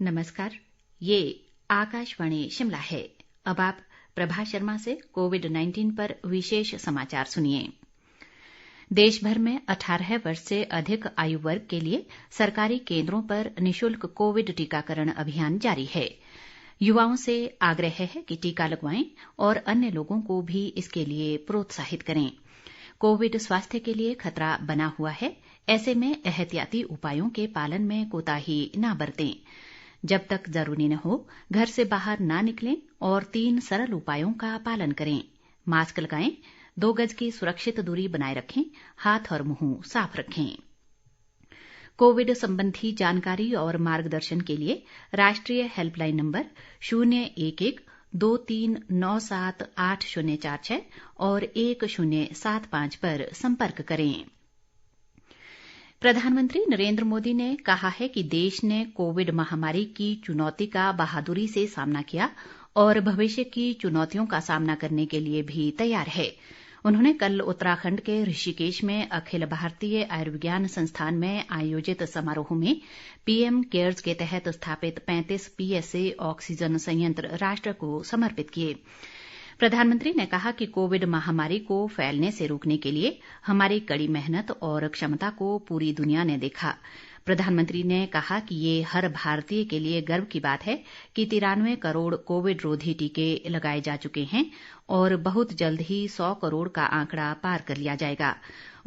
नमस्कार, ये आकाशवाणी शिमला है। अब आप प्रभा शर्मा से कोविड-19 पर विशेष समाचार सुनिए। देश भर में 18 वर्ष से अधिक आयु वर्ग के लिए सरकारी केंद्रों पर निशुल्क कोविड टीकाकरण अभियान जारी है। युवाओं से आग्रह है कि टीका लगवाएं और अन्य लोगों को भी इसके लिए प्रोत्साहित करें। कोविड स्वास्थ्य के लिए खतरा बना हुआ है, ऐसे में एहतियाती उपायों के पालन में कोताही न बरतें। जब तक जरूरी न हो, घर से बाहर ना निकलें और 3 सरल उपायों का पालन करें। मास्क लगाएं, 2 गज की सुरक्षित दूरी बनाए रखें, हाथ और मुंह साफ रखें। कोविड संबंधी जानकारी और मार्गदर्शन के लिए राष्ट्रीय हेल्पलाइन नंबर 011-2397-8046 और 1075 पर संपर्क करें। प्रधानमंत्री नरेंद्र मोदी ने कहा है कि देश ने कोविड महामारी की चुनौती का बहादुरी से सामना किया और भविष्य की चुनौतियों का सामना करने के लिए भी तैयार है। उन्होंने कल उत्तराखंड के ऋषिकेश में अखिल भारतीय आयुर्विज्ञान संस्थान में आयोजित समारोह में पीएम केयर्स के तहत स्थापित 35 पीएसए ऑक्सीजन संयंत्र राष्ट्र को समर्पित किए। प्रधानमंत्री ने कहा कि कोविड महामारी को फैलने से रोकने के लिए हमारी कड़ी मेहनत और क्षमता को पूरी दुनिया ने देखा। प्रधानमंत्री ने कहा कि ये हर भारतीय के लिए गर्व की बात है कि 93 करोड़ कोविड रोधी टीके लगाए जा चुके हैं और बहुत जल्द ही 100 करोड़ का आंकड़ा पार कर लिया जाएगा।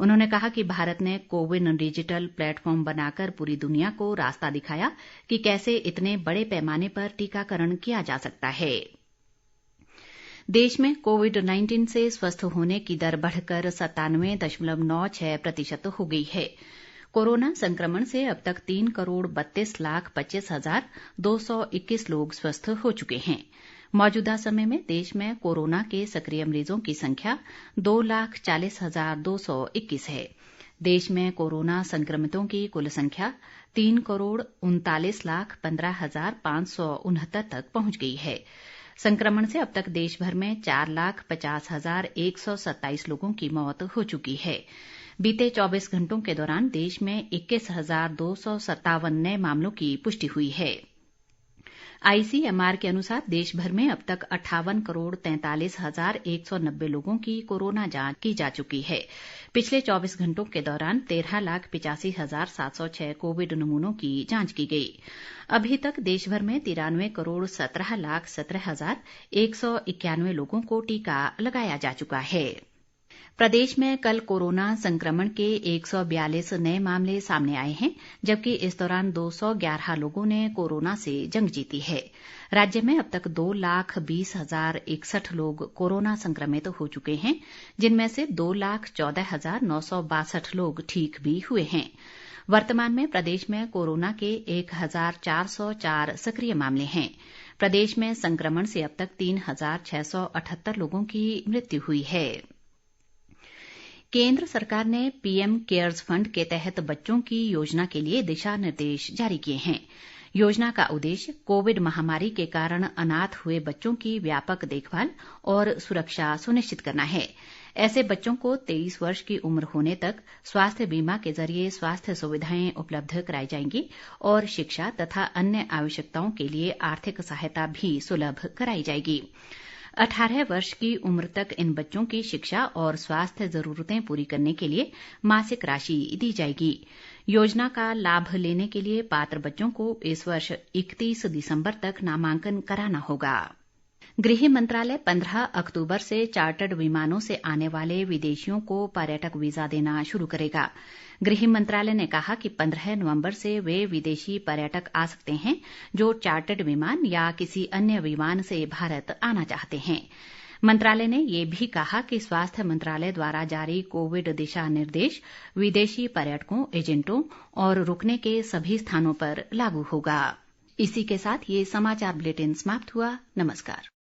उन्होंने कहा कि भारत ने कोविन डिजिटल प्लेटफॉर्म बनाकर पूरी दुनिया को रास्ता दिखाया कि कैसे इतने बड़े पैमाने पर टीकाकरण किया जा सकता है। देश में कोविड-19 से स्वस्थ होने की दर बढ़कर 97.96% हो गई है। कोरोना संक्रमण से अब तक 3,32,25,221 लोग स्वस्थ हो चुके हैं। मौजूदा समय में देश में कोरोना के सक्रिय मरीजों की संख्या 2,40,221 है। देश में कोरोना संक्रमितों की कुल संख्या 3,39,15,569 तक पहुंच गई है। संक्रमण से अब तक देश भर में 4,50,127 लोगों की मौत हो चुकी है। बीते 24 घंटों के दौरान देश में 21,257 नए मामलों की पुष्टि हुई है। आईसीएमआर के अनुसार देश भर में अब तक 58,43,190 लोगों की कोरोना जांच की जा चुकी है। पिछले 24 घंटों के दौरान 13,85,706 कोविड नमूनों की जांच की गई। अभी तक देश भर में 93,17,17,191 लोगों को टीका लगाया जा चुका है। प्रदेश में कल कोरोना संक्रमण के 142 नए मामले सामने आए हैं, जबकि इस दौरान 211 लोगों ने कोरोना से जंग जीती है। राज्य में अब तक 2,20,061 लोग कोरोना संक्रमित हो चुके हैं, जिनमें से 2,14,962 लोग ठीक भी हुए हैं। वर्तमान में प्रदेश में कोरोना के 1,404 सक्रिय मामले हैं। प्रदेश में संक्रमण से अब तक 3,678 लोगों की मृत्यु हुई है। केंद्र सरकार ने पीएम केयर्स फंड के तहत बच्चों की योजना के लिए दिशा निर्देश जारी किए हैं। योजना का उद्देश्य कोविड महामारी के कारण अनाथ हुए बच्चों की व्यापक देखभाल और सुरक्षा सुनिश्चित करना है। ऐसे बच्चों को 23 वर्ष की उम्र होने तक स्वास्थ्य बीमा के जरिए स्वास्थ्य सुविधाएं उपलब्ध कराई जाएंगी और शिक्षा तथा अन्य आवश्यकताओं के लिए आर्थिक सहायता भी सुलभ कराई जाएगी। 18 वर्ष की उम्र तक इन बच्चों की शिक्षा और स्वास्थ्य जरूरतें पूरी करने के लिए मासिक राशि दी जाएगी। योजना का लाभ लेने के लिए पात्र बच्चों को इस वर्ष 31 दिसंबर तक नामांकन कराना होगा। गृह मंत्रालय 15 अक्टूबर से चार्टर्ड विमानों से आने वाले विदेशियों को पर्यटक वीजा देना शुरू करेगा। गृह मंत्रालय ने कहा कि 15 नवंबर से वे विदेशी पर्यटक आ सकते हैं जो चार्टर्ड विमान या किसी अन्य विमान से भारत आना चाहते हैं। मंत्रालय ने ये भी कहा कि स्वास्थ्य मंत्रालय द्वारा जारी कोविड दिशा निर्देश विदेशी पर्यटकों, एजेंटों और रुकने के सभी स्थानों पर लागू होगा। इसी के साथ ये समाचार बुलेटिन समाप्त हुआ। नमस्कार।